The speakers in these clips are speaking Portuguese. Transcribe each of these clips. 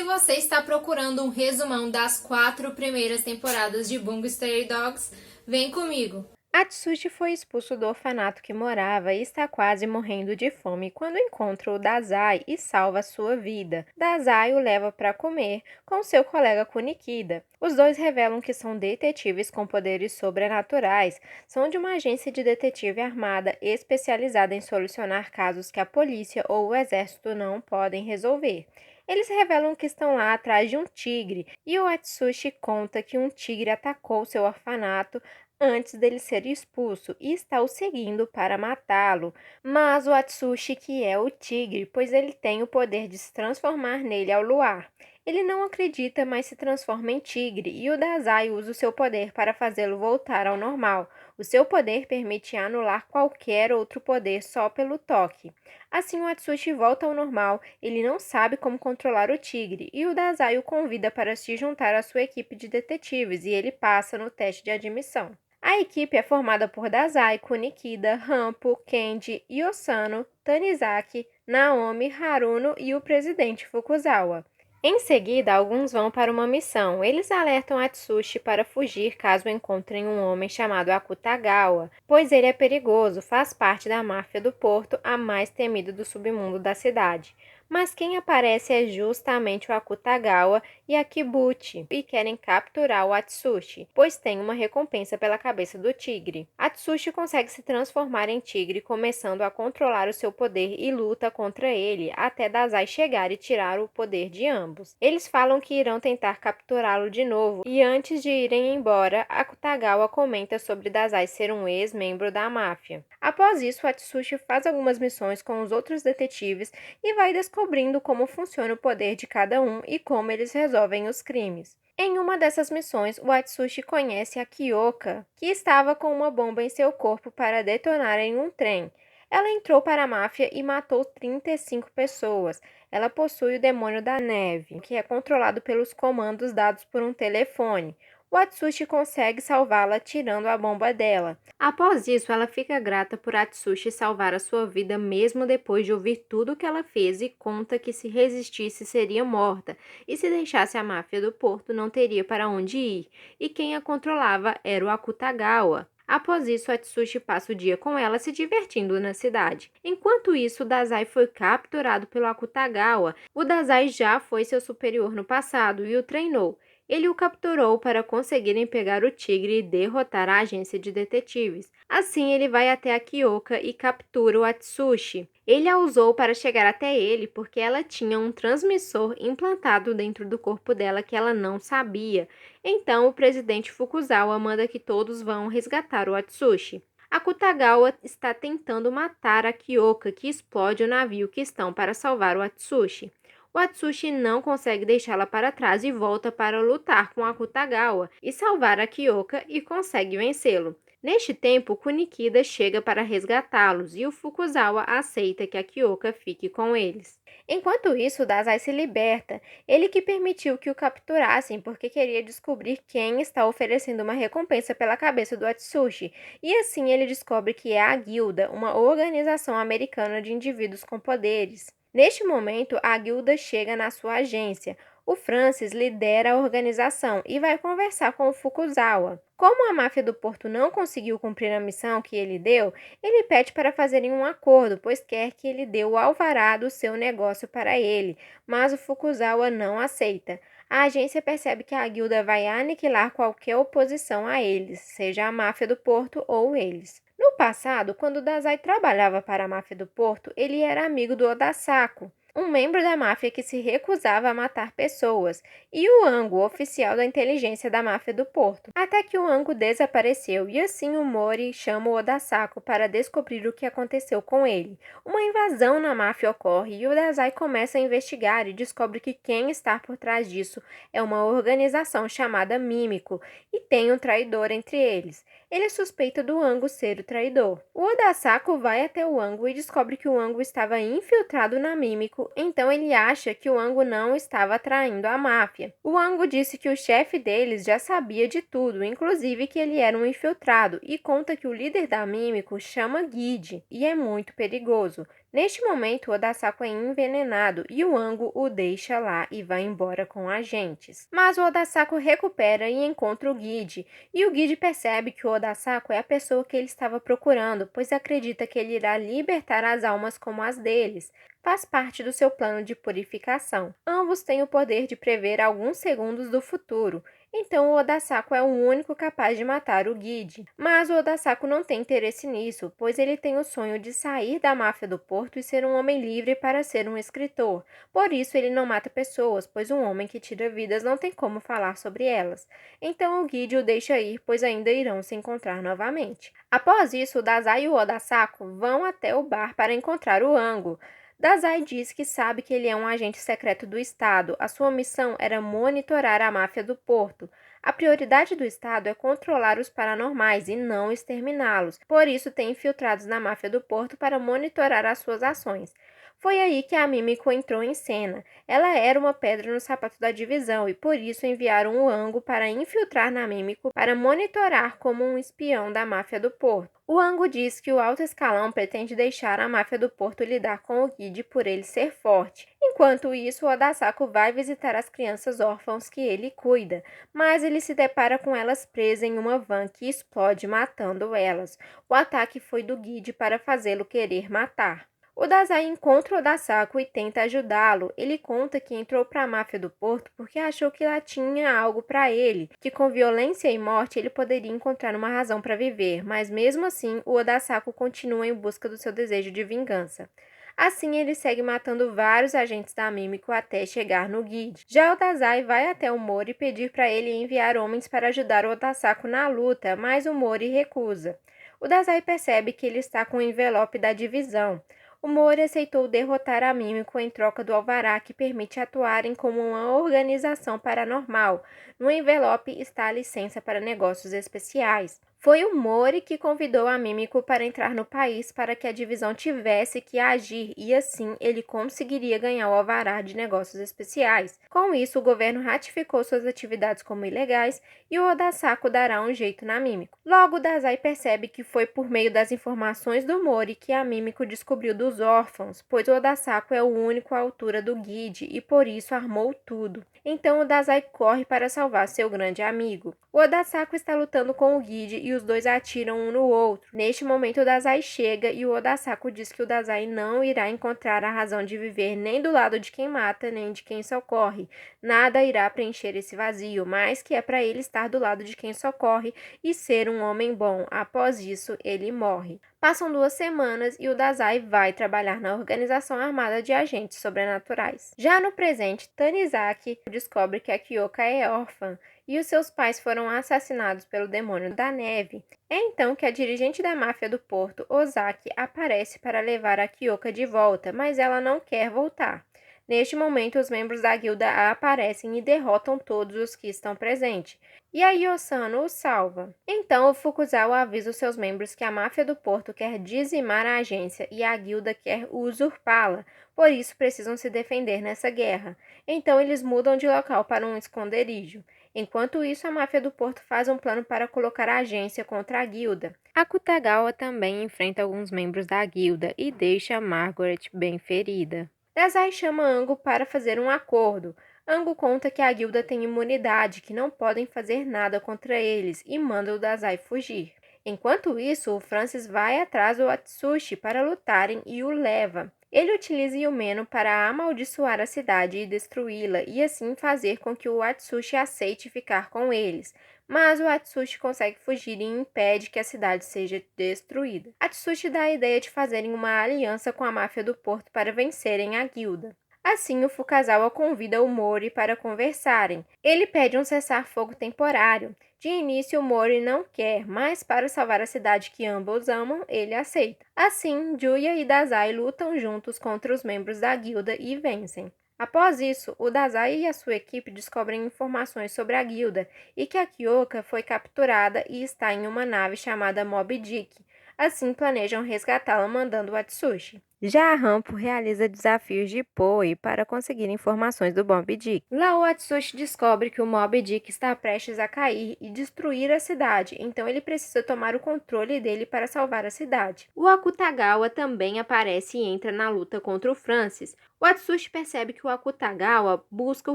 se você está procurando um resumão das 4 primeiras temporadas de Bungo Stray Dogs, vem comigo! Atsushi foi expulso do orfanato que morava e está quase morrendo de fome quando encontra o Dazai e salva sua vida. Dazai o leva para comer com seu colega Kunikida. Os dois revelam que são detetives com poderes sobrenaturais, são de uma agência de detetive armada especializada em solucionar casos que a polícia ou o exército não podem resolver. Eles revelam que estão lá atrás de um tigre e o Atsushi conta que um tigre atacou seu orfanato antes dele ser expulso e está o seguindo para matá-lo. Mas o Atsushi que é o tigre, pois ele tem o poder de se transformar nele ao luar. Ele não acredita, mas se transforma em tigre e o Dazai usa o seu poder para fazê-lo voltar ao normal. O seu poder permite anular qualquer outro poder só pelo toque. Assim, o Atsushi volta ao normal, ele não sabe como controlar o tigre e o Dazai o convida para se juntar à sua equipe de detetives e ele passa no teste de admissão. A equipe é formada por Dazai, Kunikida, Rampo, Kenji, Yosano, Tanizaki, Naomi, Haruno e o presidente Fukuzawa. Em seguida, alguns vão para uma missão. Eles alertam Atsushi para fugir caso encontrem um homem chamado Akutagawa, pois ele é perigoso, faz parte da máfia do porto, a mais temida do submundo da cidade. Mas quem aparece é justamente o Akutagawa e a Kibuchi, e querem capturar o Atsushi, pois tem uma recompensa pela cabeça do tigre. Atsushi consegue se transformar em tigre, começando a controlar o seu poder e luta contra ele, até Dazai chegar e tirar o poder de ambos. Eles falam que irão tentar capturá-lo de novo, e antes de irem embora, Akutagawa comenta sobre Dazai ser um ex-membro da máfia. Após isso, Atsushi faz algumas missões com os outros detetives e vai descobrindo como funciona o poder de cada um e como eles resolvem os crimes. Em uma dessas missões, o Atsushi conhece a Kyoka, que estava com uma bomba em seu corpo para detonar em um trem. Ela entrou para a máfia e matou 35 pessoas. Ela possui o demônio da neve, que é controlado pelos comandos dados por um telefone. O Atsushi consegue salvá-la tirando a bomba dela. Após isso, ela fica grata por Atsushi salvar a sua vida mesmo depois de ouvir tudo o que ela fez e conta que se resistisse seria morta e se deixasse a máfia do porto não teria para onde ir, e quem a controlava era o Akutagawa. Após isso, Atsushi passa o dia com ela se divertindo na cidade. Enquanto isso, Dazai foi capturado pelo Akutagawa. O Dazai já foi seu superior no passado e o treinou. Ele o capturou para conseguirem pegar o tigre e derrotar a agência de detetives. Assim, ele vai até a Kyoka e captura o Atsushi. Ele a usou para chegar até ele porque ela tinha um transmissor implantado dentro do corpo dela que ela não sabia. Então, o presidente Fukuzawa manda que todos vão resgatar o Atsushi. Akutagawa está tentando matar a Kyoka, que explode o navio que estão para salvar o Atsushi. O Atsushi não consegue deixá-la para trás e volta para lutar com Akutagawa e salvar a Kyoka e consegue vencê-lo. Neste tempo, Kunikida chega para resgatá-los e o Fukuzawa aceita que a Kyoka fique com eles. Enquanto isso, Dazai se liberta, ele que permitiu que o capturassem porque queria descobrir quem está oferecendo uma recompensa pela cabeça do Atsushi, e assim ele descobre que é a Guilda, uma organização americana de indivíduos com poderes. Neste momento, a guilda chega na sua agência. O Francis lidera a organização e vai conversar com o Fukuzawa. Como a máfia do porto não conseguiu cumprir a missão que ele deu, ele pede para fazerem um acordo, pois quer que ele dê o alvará do seu negócio para ele, mas o Fukuzawa não aceita. A agência percebe que a guilda vai aniquilar qualquer oposição a eles, seja a máfia do porto ou eles. No passado, quando Dazai trabalhava para a máfia do porto, ele era amigo do Odasako, um membro da máfia que se recusava a matar pessoas, e o Ango, oficial da inteligência da máfia do porto. Até que o Ango desapareceu e assim o Mori chama o Odasako para descobrir o que aconteceu com ele. Uma invasão na máfia ocorre e o Dazai começa a investigar e descobre que quem está por trás disso é uma organização chamada Mímico e tem um traidor entre eles. Ele suspeita do Ango ser o traidor. O Odasako vai até o Ango e descobre que o Ango estava infiltrado na Mímico, então ele acha que o Ango não estava traindo a máfia. O Ango disse que o chefe deles já sabia de tudo, inclusive que ele era um infiltrado, e conta que o líder da Mímico chama Guide e é muito perigoso. Neste momento, o Odasako é envenenado e o Ango o deixa lá e vai embora com agentes. Mas o Odasako recupera e encontra o Guide, e o Guide percebe que o Odasako é a pessoa que ele estava procurando, pois acredita que ele irá libertar as almas como as deles. Faz parte do seu plano de purificação. Ambos têm o poder de prever alguns segundos do futuro, então o Odasako é o único capaz de matar o Guide. Mas o Odasako não tem interesse nisso, pois ele tem o sonho de sair da máfia do Porto e ser um homem livre para ser um escritor. Por isso ele não mata pessoas, pois um homem que tira vidas não tem como falar sobre elas. Então o Guide o deixa ir, pois ainda irão se encontrar novamente. Após isso, o Dazai e o Odasako vão até o bar para encontrar o Ango. Dazai diz que sabe que ele é um agente secreto do Estado. A sua missão era monitorar a máfia do Porto. A prioridade do Estado é controlar os paranormais e não exterminá-los. Por isso, tem infiltrados na máfia do Porto para monitorar as suas ações. Foi aí que a Mímico entrou em cena. Ela era uma pedra no sapato da divisão e por isso enviaram o Ango para infiltrar na Mímico para monitorar como um espião da máfia do Porto. O Ango diz que o alto escalão pretende deixar a máfia do Porto lidar com o Guide por ele ser forte. Enquanto isso, o Odasako vai visitar as crianças órfãos que ele cuida, mas ele se depara com elas presas em uma van que explode matando elas. O ataque foi do Guide para fazê-lo querer matar. O Dazai encontra o Odasako e tenta ajudá-lo. Ele conta que entrou para a máfia do Porto porque achou que lá tinha algo para ele, que com violência e morte ele poderia encontrar uma razão para viver, mas mesmo assim o Odasako continua em busca do seu desejo de vingança. Assim, ele segue matando vários agentes da Mímico até chegar no Guide. Já o Dazai vai até o Mori pedir para ele enviar homens para ajudar o Odasako na luta, mas o Mori recusa. O Dazai percebe que ele está com o envelope da divisão. O Mori aceitou derrotar a Mímico em troca do alvará que permite atuarem como uma organização paranormal. No envelope está a licença para negócios especiais. Foi o Mori que convidou a Mímico para entrar no país para que a divisão tivesse que agir e assim ele conseguiria ganhar o alvará de negócios especiais. Com isso, o governo ratificou suas atividades como ilegais e o Odasako dará um jeito na Mímico. Logo, Dazai percebe que foi por meio das informações do Mori que a Mímico descobriu dos órfãos, pois o Odasako é o único à altura do Guide e por isso armou tudo. Então o Dazai corre para salvar seu grande amigo. O Odasako está lutando com o Guide e os dois atiram um no outro. Neste momento o Dazai chega e o Odasako diz que o Dazai não irá encontrar a razão de viver nem do lado de quem mata, nem de quem socorre. Nada irá preencher esse vazio, mas que é para ele estar do lado de quem socorre e ser um homem bom. Após isso, ele morre. Passam 2 semanas e o Dazai vai trabalhar na organização armada de agentes sobrenaturais. Já no presente, Tanizaki descobre que a Kyoka é órfã e os seus pais foram assassinados pelo demônio da neve. É então que a dirigente da máfia do Porto, Ozaki, aparece para levar a Kyoka de volta, mas ela não quer voltar. Neste momento, os membros da guilda aparecem e derrotam todos os que estão presentes. E a Yosano o salva. Então, o Fukuzawa avisa os seus membros que a máfia do Porto quer dizimar a agência e a guilda quer usurpá-la, por isso precisam se defender nessa guerra. Então, eles mudam de local para um esconderijo. Enquanto isso, a máfia do Porto faz um plano para colocar a agência contra a guilda. A Kutagawa também enfrenta alguns membros da guilda e deixa Margaret bem ferida. Dazai chama Ango para fazer um acordo. Ango conta que a guilda tem imunidade, que não podem fazer nada contra eles, e manda o Dazai fugir. Enquanto isso, o Francis vai atrás do Atsushi para lutarem e o leva. Ele utiliza Yumeno para amaldiçoar a cidade e destruí-la, e assim fazer com que o Atsushi aceite ficar com eles. Mas o Atsushi consegue fugir e impede que a cidade seja destruída. Atsushi dá a ideia de fazerem uma aliança com a máfia do Porto para vencerem a guilda. Assim, o Fukazawa convida o Mori para conversarem. Ele pede um cessar-fogo temporário. De início, o Mori não quer, mas para salvar a cidade que ambos amam, ele aceita. Assim, Juya e Dazai lutam juntos contra os membros da guilda e vencem. Após isso, o Dazai e a sua equipe descobrem informações sobre a guilda e que a Kyoka foi capturada e está em uma nave chamada Moby Dick. Assim, planejam resgatá-la mandando o Atsushi. Já a Rampo realiza desafios de Poe para conseguir informações do Moby Dick. Lá o Atsushi descobre que o Moby Dick está prestes a cair e destruir a cidade, então ele precisa tomar o controle dele para salvar a cidade. O Akutagawa também aparece e entra na luta contra o Francis. O Atsushi percebe que o Akutagawa busca o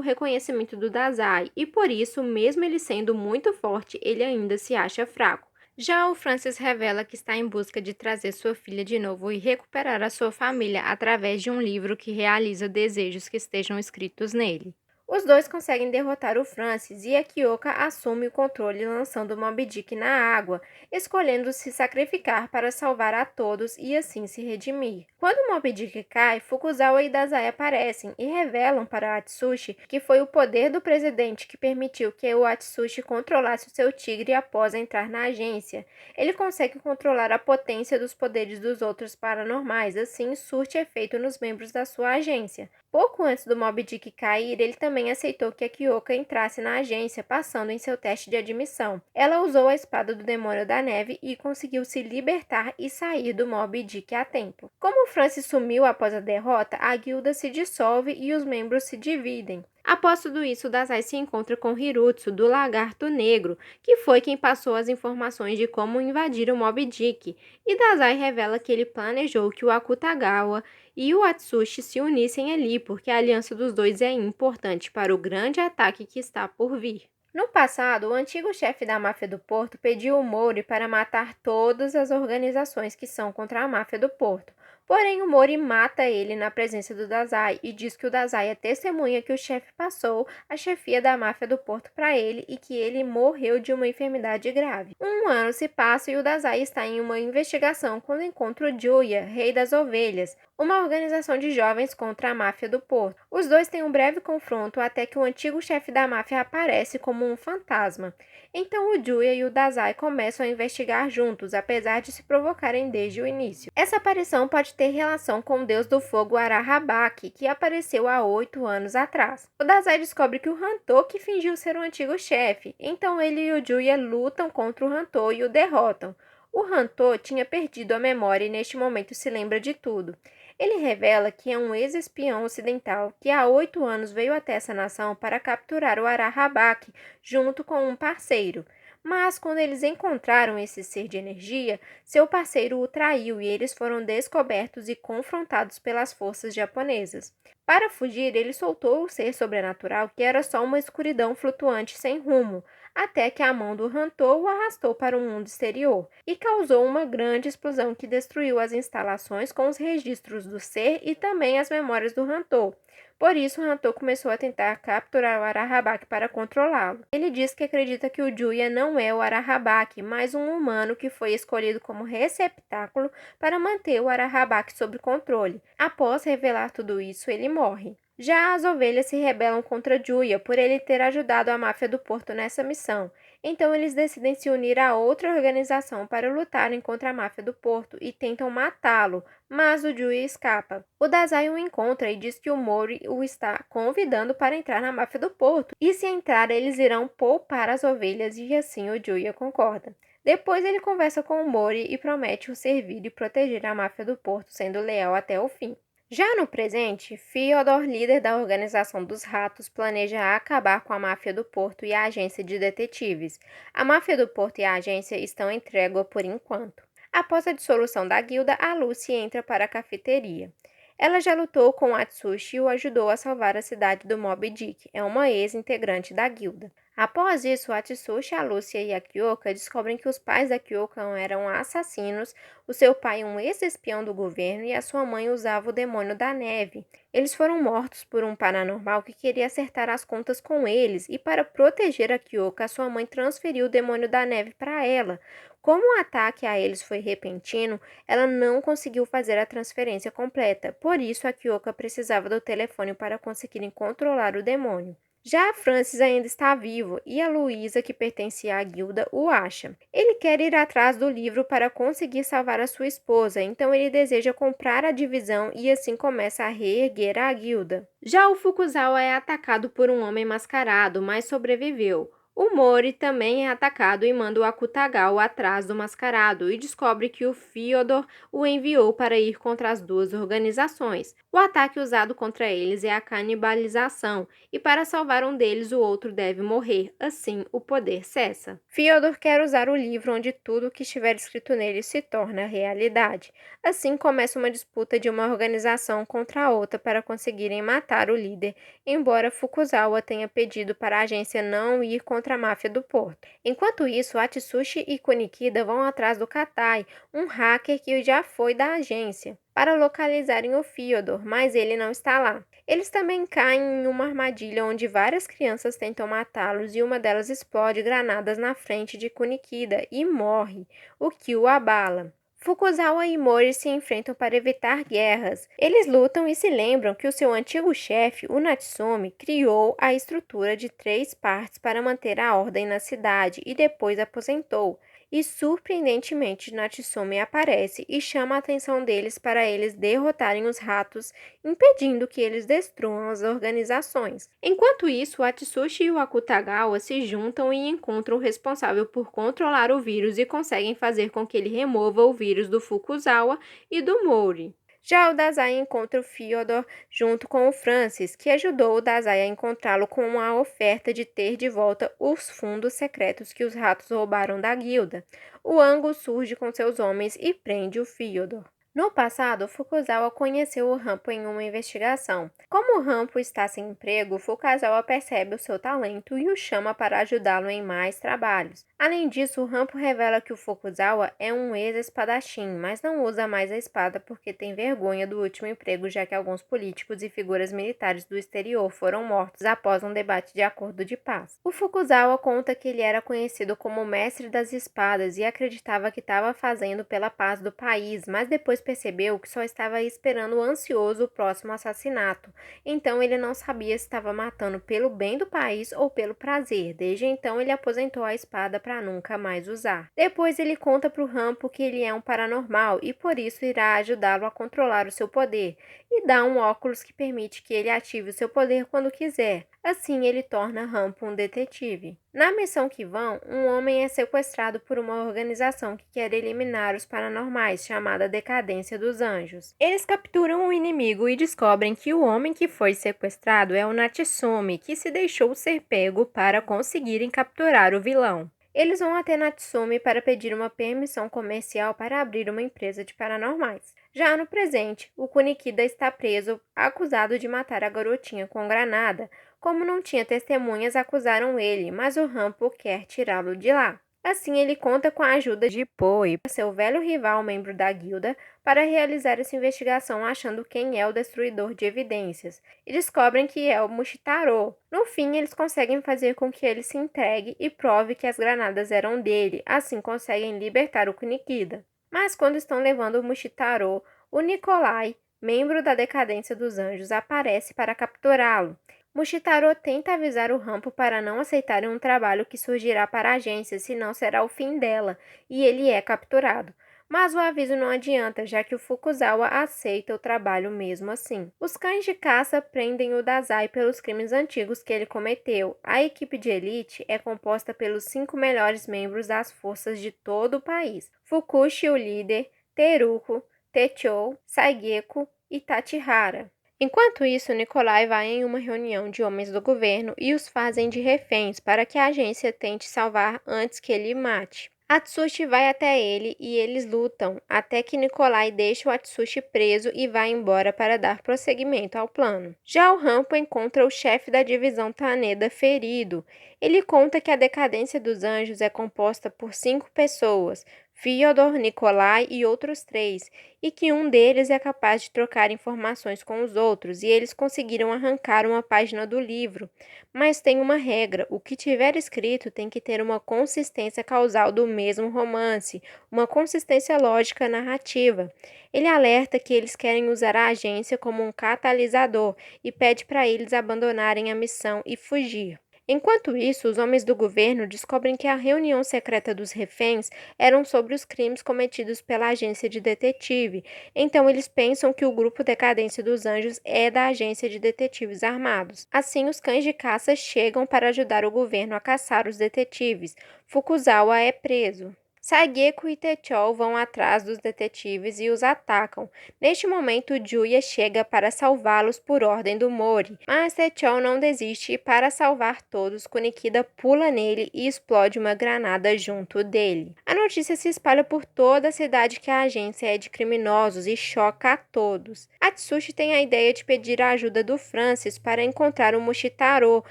reconhecimento do Dazai e por isso, mesmo ele sendo muito forte, ele ainda se acha fraco. Já o Francis revela que está em busca de trazer sua filha de novo e recuperar a sua família através de um livro que realiza desejos que estejam escritos nele. Os dois conseguem derrotar o Francis e a Kyoka assume o controle lançando Moby Dick na água, escolhendo se sacrificar para salvar a todos e assim se redimir. Quando Moby Dick cai, Fukuzawa e Dazai aparecem e revelam para Atsushi que foi o poder do presidente que permitiu que o Atsushi controlasse o seu tigre após entrar na agência. Ele consegue controlar a potência dos poderes dos outros paranormais, assim surte efeito nos membros da sua agência. Pouco antes do Moby Dick cair, ele também aceitou que a Kyoka entrasse na agência, passando em seu teste de admissão. Ela usou a espada do demônio da neve e conseguiu se libertar e sair do Moby Dick a tempo. Como Francis sumiu após a derrota, a guilda se dissolve e os membros se dividem. Após tudo isso, Dazai se encontra com Hirutsu, do Lagarto Negro, que foi quem passou as informações de como invadir o Moby Dick, e Dazai revela que ele planejou que o Akutagawa e o Atsushi se unissem ali, porque a aliança dos dois é importante para o grande ataque que está por vir. No passado, o antigo chefe da máfia do Porto pediu o Mori para matar todas as organizações que são contra a máfia do Porto. Porém, o Mori mata ele na presença do Dazai e diz que o Dazai é testemunha que o chefe passou a chefia da máfia do Porto para ele e que ele morreu de uma enfermidade grave. Um ano se passa e o Dazai está em uma investigação quando encontra o Juya, rei das ovelhas, uma organização de jovens contra a máfia do Porto. Os dois têm um breve confronto até que o antigo chefe da máfia aparece como um fantasma. Então o Juya e o Dazai começam a investigar juntos, apesar de se provocarem desde o início. Essa aparição pode ter relação com o deus do fogo Arahabaki, que apareceu há 8 anos atrás. O Dazai descobre que o Hanto fingiu ser o antigo chefe, então ele e o Juya lutam contra o Hanto e o derrotam. O Hanto tinha perdido a memória e neste momento se lembra de tudo. Ele revela que é um ex-espião ocidental que há 8 anos veio até essa nação para capturar o Arahabaki junto com um parceiro. Mas quando eles encontraram esse ser de energia, seu parceiro o traiu e eles foram descobertos e confrontados pelas forças japonesas. Para fugir, ele soltou o ser sobrenatural que era só uma escuridão flutuante sem rumo, até que a mão do Hanto o arrastou para o mundo exterior e causou uma grande explosão que destruiu as instalações com os registros do ser e também as memórias do Hanto. Por isso, Hanto começou a tentar capturar o Arahabaki para controlá-lo. Ele diz que acredita que o Juya não é o Arahabaki, mas um humano que foi escolhido como receptáculo para manter o Arahabaki sob controle. Após revelar tudo isso, ele morre. Já as ovelhas se rebelam contra Juya por ele ter ajudado a máfia do Porto nessa missão. Então eles decidem se unir a outra organização para lutarem contra a máfia do Porto e tentam matá-lo, mas o Juya escapa. O Dazai o encontra e diz que o Mori o está convidando para entrar na máfia do Porto, e se entrar eles irão poupar as ovelhas e assim o Juya concorda. Depois ele conversa com o Mori e promete o servir e proteger a máfia do Porto, sendo leal até o fim. Já no presente, Fyodor, líder da Organização dos Ratos, planeja acabar com a máfia do Porto e a agência de detetives. A máfia do Porto e a agência estão em trégua por enquanto. Após a dissolução da guilda, a Lucy entra para a cafeteria. Ela já lutou com Atsushi e o ajudou a salvar a cidade do Moby Dick. É uma ex-integrante da guilda. Após isso, Atsushi, a Lúcia e a Kyoka descobrem que os pais da Kyoka eram assassinos, o seu pai um ex-espião do governo e a sua mãe usava o demônio da neve. Eles foram mortos por um paranormal que queria acertar as contas com eles, e para proteger a Kyoka, a sua mãe transferiu o demônio da neve para ela. Como o ataque a eles foi repentino, ela não conseguiu fazer a transferência completa, por isso a Kyoka precisava do telefone para conseguirem controlar o demônio. Já a Francis ainda está vivo e a Luísa, que pertencia à guilda, o acha. Ele quer ir atrás do livro para conseguir salvar a sua esposa, então ele deseja comprar a divisão e assim começa a reerguer a guilda. Já o Fukuzawa é atacado por um homem mascarado, mas sobreviveu. O Mori também é atacado e manda o Akutagawa atrás do mascarado e descobre que o Fyodor o enviou para ir contra as duas organizações. O ataque usado contra eles é a canibalização, e para salvar um deles o outro deve morrer, assim o poder cessa. Fyodor quer usar o livro onde tudo o que estiver escrito nele se torna realidade. Assim começa uma disputa de uma organização contra a outra para conseguirem matar o líder, embora Fukuzawa tenha pedido para a agência não ir contra a máfia do porto. Enquanto isso, Atsushi e Kunikida vão atrás do Katai, um hacker que já foi da agência, para localizarem o Fyodor, mas ele não está lá. Eles também caem em uma armadilha onde várias crianças tentam matá-los e uma delas explode granadas na frente de Kunikida e morre, o que o abala. Fukuzawa e Mori se enfrentam para evitar guerras. Eles lutam e se lembram que o seu antigo chefe, o Natsumi, criou a estrutura de 3 partes para manter a ordem na cidade e depois aposentou. E surpreendentemente Natsumi aparece e chama a atenção deles para eles derrotarem os ratos, impedindo que eles destruam as organizações. Enquanto isso, o Atsushi e o Akutagawa se juntam e encontram o responsável por controlar o vírus e conseguem fazer com que ele remova o vírus do Fukuzawa e do Mori. Já o Dazai encontra o Fyodor junto com o Francis, que ajudou o Dazai a encontrá-lo com a oferta de ter de volta os fundos secretos que os ratos roubaram da guilda. O Angus surge com seus homens e prende o Fyodor. No passado, Fukuzawa conheceu o Rampo em uma investigação. Como o Rampo está sem emprego, Fukuzawa percebe o seu talento e o chama para ajudá-lo em mais trabalhos. Além disso, o Rampo revela que o Fukuzawa é um ex-espadachim, mas não usa mais a espada porque tem vergonha do último emprego, já que alguns políticos e figuras militares do exterior foram mortos após um debate de acordo de paz. O Fukuzawa conta que ele era conhecido como mestre das espadas e acreditava que estava fazendo pela paz do país, mas depois percebeu que só estava esperando ansioso o próximo assassinato. Então ele não sabia se estava matando pelo bem do país ou pelo prazer. Desde então ele aposentou a espada para nunca mais usar. Depois ele conta para o Rampo que ele é um paranormal e por isso irá ajudá-lo a controlar o seu poder e dá um óculos que permite que ele ative o seu poder quando quiser. Assim ele torna Rampo um detetive. Na missão que vão, um homem é sequestrado por uma organização que quer eliminar os paranormais, chamada Decadência dos Anjos. Eles capturam o inimigo e descobrem que o homem que foi sequestrado é o Natsumi, que se deixou ser pego para conseguirem capturar o vilão. Eles vão até Natsumi para pedir uma permissão comercial para abrir uma empresa de paranormais. Já no presente, o Kunikida está preso, acusado de matar a garotinha com granada. Como não tinha testemunhas, acusaram ele, mas o Rampo quer tirá-lo de lá. Assim, ele conta com a ajuda de Poe, seu velho rival membro da guilda, para realizar essa investigação achando quem é o destruidor de evidências, e descobrem que é o Mushitaro. No fim, eles conseguem fazer com que ele se entregue e prove que as granadas eram dele, assim conseguem libertar o Kunikida. Mas quando estão levando o Mushitaro, o Nikolai, membro da Decadência dos Anjos, aparece para capturá-lo. Mushitaro tenta avisar o Rampo para não aceitarem um trabalho que surgirá para a agência, senão será o fim dela, e ele é capturado. Mas o aviso não adianta, já que o Fukuzawa aceita o trabalho mesmo assim. Os cães de caça prendem o Dazai pelos crimes antigos que ele cometeu. A equipe de elite é composta pelos 5 melhores membros das forças de todo o país. Fukushi, o líder, Teruko, Techou, Saigeko e Tachihara. Enquanto isso, Nikolai vai em uma reunião de homens do governo e os fazem de reféns para que a agência tente salvar antes que ele mate. Atsushi vai até ele e eles lutam, até que Nikolai deixa o Atsushi preso e vai embora para dar prosseguimento ao plano. Já o Rampo encontra o chefe da divisão Taneda ferido. Ele conta que a Decadência dos Anjos é composta por 5 pessoas, Fyodor, Nikolai e outros 3, e que um deles é capaz de trocar informações com os outros, e eles conseguiram arrancar uma página do livro. Mas tem uma regra: o que tiver escrito tem que ter uma consistência causal do mesmo romance, uma consistência lógica narrativa. Ele alerta que eles querem usar a agência como um catalisador e pede para eles abandonarem a missão e fugir. Enquanto isso, os homens do governo descobrem que a reunião secreta dos reféns eram sobre os crimes cometidos pela agência de detetive. Então, eles pensam que o grupo Decadência dos Anjos é da agência de detetives armados. Assim, os cães de caça chegam para ajudar o governo a caçar os detetives. Fukuzawa é preso. Sageko e Techol vão atrás dos detetives e os atacam. Neste momento, Juya chega para salvá-los por ordem do Mori, mas Techol não desiste e, para salvar todos, Kunikida pula nele e explode uma granada junto dele. A notícia se espalha por toda a cidade que a agência é de criminosos e choca a todos. Atsushi tem a ideia de pedir a ajuda do Francis para encontrar o Mushitaro,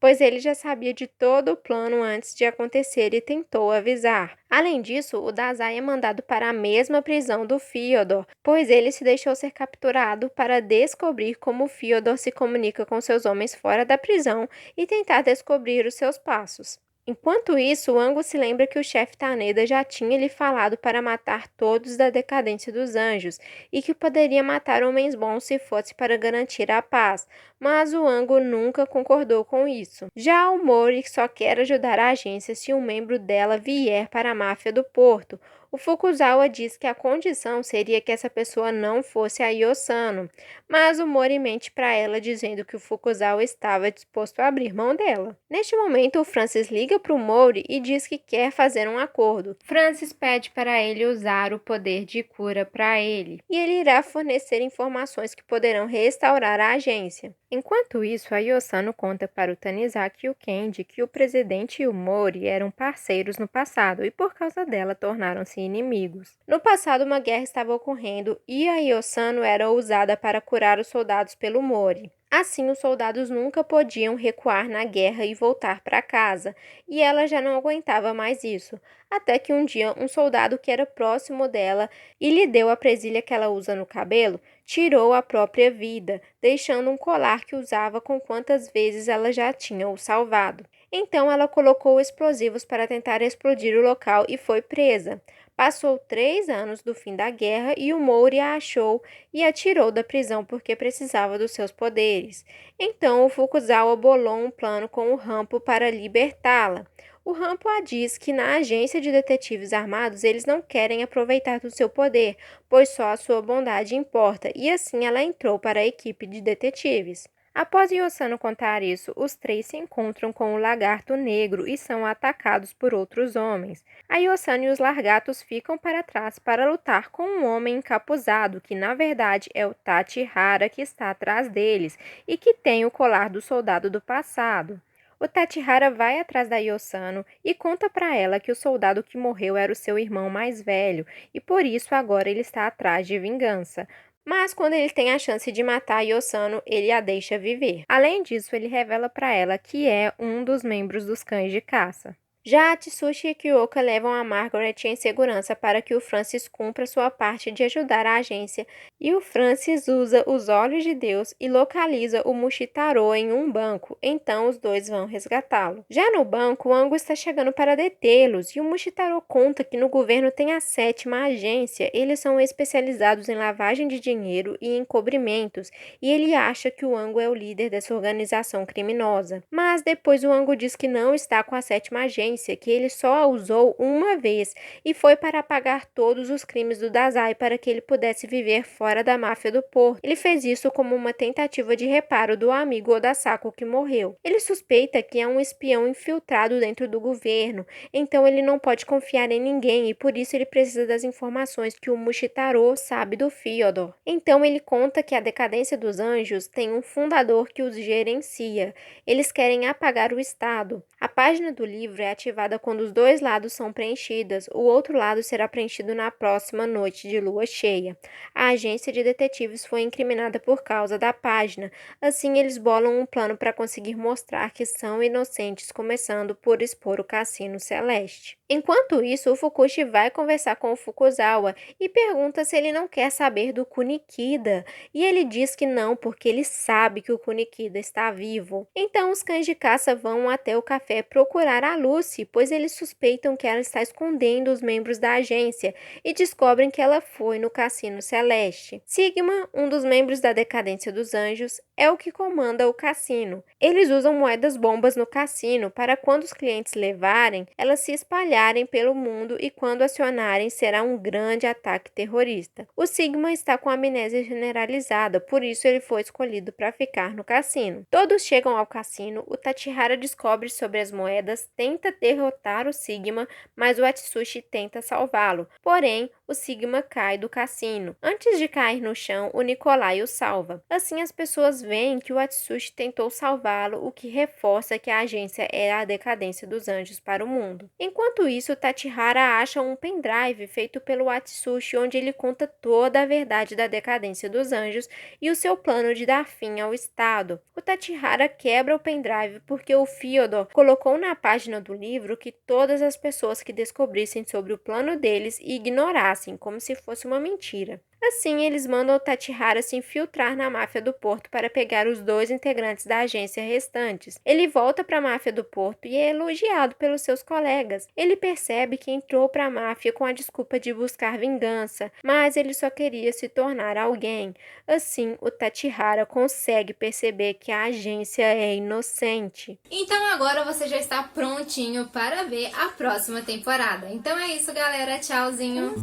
pois ele já sabia de todo o plano antes de acontecer e tentou avisar. Além disso, o Dazai é mandado para a mesma prisão do Fyodor, pois ele se deixou ser capturado para descobrir como Fyodor se comunica com seus homens fora da prisão e tentar descobrir os seus passos. Enquanto isso, Ango se lembra que o chefe Taneda já tinha lhe falado para matar todos da Decadência dos Anjos e que poderia matar homens bons se fosse para garantir a paz, mas o Ango nunca concordou com isso. Já o Mori só quer ajudar a agência se um membro dela vier para a máfia do Porto. O Fukuzawa diz que a condição seria que essa pessoa não fosse a Yosano, mas o Mori mente para ela dizendo que o Fukuzawa estava disposto a abrir mão dela. Neste momento, o Francis liga para o Mori e diz que quer fazer um acordo. Francis pede para ele usar o poder de cura para ele, e ele irá fornecer informações que poderão restaurar a agência. Enquanto isso, a Yosano conta para o Tanizaki e o Kenji que o presidente e o Mori eram parceiros no passado e por causa dela tornaram-se inimigos. No passado, uma guerra estava ocorrendo e a Yosano era usada para curar os soldados pelo Mori. Assim, os soldados nunca podiam recuar na guerra e voltar para casa, e ela já não aguentava mais isso. Até que um dia, um soldado que era próximo dela e lhe deu a presilha que ela usa no cabelo, tirou a própria vida, deixando um colar que usava com quantas vezes ela já tinha o salvado. Então ela colocou explosivos para tentar explodir o local e foi presa. Passou 3 anos do fim da guerra e o Mori a achou e a tirou da prisão porque precisava dos seus poderes. Então o Fukuzawa bolou um plano com o Rampo para libertá-la. O Rampo a diz que na agência de detetives armados eles não querem aproveitar do seu poder, pois só a sua bondade importa, e assim ela entrou para a equipe de detetives. Após Yosano contar isso, os 3 se encontram com o Lagarto Negro e são atacados por outros homens. A Yosano e os Largatos ficam para trás para lutar com um homem encapuzado, que na verdade é o Tachihara que está atrás deles e que tem o colar do soldado do passado. O Tachihara vai atrás da Yosano e conta para ela que o soldado que morreu era o seu irmão mais velho e por isso agora ele está atrás de vingança. Mas quando ele tem a chance de matar a Yosano, ele a deixa viver. Além disso, ele revela para ela que é um dos membros dos cães de caça. Já Atsushi e Kyoka levam a Margaret em segurança para que o Francis cumpra sua parte de ajudar a agência, e o Francis usa os olhos de Deus e localiza o Mushitaro em um banco, então os dois vão resgatá-lo. Já no banco, o Ango está chegando para detê-los, e o Mushitaro conta que no governo tem a 7ª agência, eles são especializados em lavagem de dinheiro e encobrimentos, e ele acha que o Ango é o líder dessa organização criminosa. Mas depois o Ango diz que não está com a 7ª agência, que ele só a usou uma vez e foi para apagar todos os crimes do Dazai para que ele pudesse viver fora da máfia do Porto. Ele fez isso como uma tentativa de reparo do amigo Odasako que morreu. Ele suspeita que é um espião infiltrado dentro do governo, então ele não pode confiar em ninguém e por isso ele precisa das informações que o Mushitaro sabe do Fyodor. Então ele conta que a Decadência dos Anjos tem um fundador que os gerencia. Eles querem apagar o Estado. A página do livro é ativada quando os 2 lados são preenchidas, o outro lado será preenchido na próxima noite de lua cheia. A agência de detetives foi incriminada por causa da página, assim eles bolam um plano para conseguir mostrar que são inocentes, começando por expor o Cassino Celeste. Enquanto isso, o Fukushi vai conversar com o Fukuzawa e pergunta se ele não quer saber do Kunikida, e ele diz que não, porque ele sabe que o Kunikida está vivo. Então os cães de caça vão até o café procurar a Lucy, pois eles suspeitam que ela está escondendo os membros da agência e descobrem que ela foi no Cassino Celeste. Sigma, um dos membros da Decadência dos Anjos, é o que comanda o cassino. Eles usam moedas bombas no cassino para quando os clientes levarem, elas se espalharem pelo mundo e quando acionarem será um grande ataque terrorista. O Sigma está com amnésia generalizada, por isso ele foi escolhido para ficar no cassino. Todos chegam ao cassino, o Tachihara descobre sobre as moedas, tenta derrotar o Sigma, mas o Atsushi tenta salvá-lo. Porém, o Sigma cai do cassino. Antes de cair no chão, o Nikolai o salva. Assim, as pessoas veem que o Atsushi tentou salvá-lo, o que reforça que a agência é a decadência dos anjos para o mundo. Enquanto isso, Tachihara acha um pendrive feito pelo Atsushi, onde ele conta toda a verdade da decadência dos anjos e o seu plano de dar fim ao Estado. O Tachihara quebra o pendrive porque o Fyodor colocou na página do livro que todas as pessoas que descobrissem sobre o plano deles ignorassem, como se fosse uma mentira. Assim, eles mandam o Tachihara se infiltrar na máfia do Porto para pegar os 2 integrantes da agência restantes. Ele volta para a máfia do Porto e é elogiado pelos seus colegas. Ele percebe que entrou para a máfia com a desculpa de buscar vingança, mas ele só queria se tornar alguém. Assim, o Tachihara consegue perceber que a agência é inocente. Então agora você já está prontinho para ver a próxima temporada. Então é isso, galera. Tchauzinho!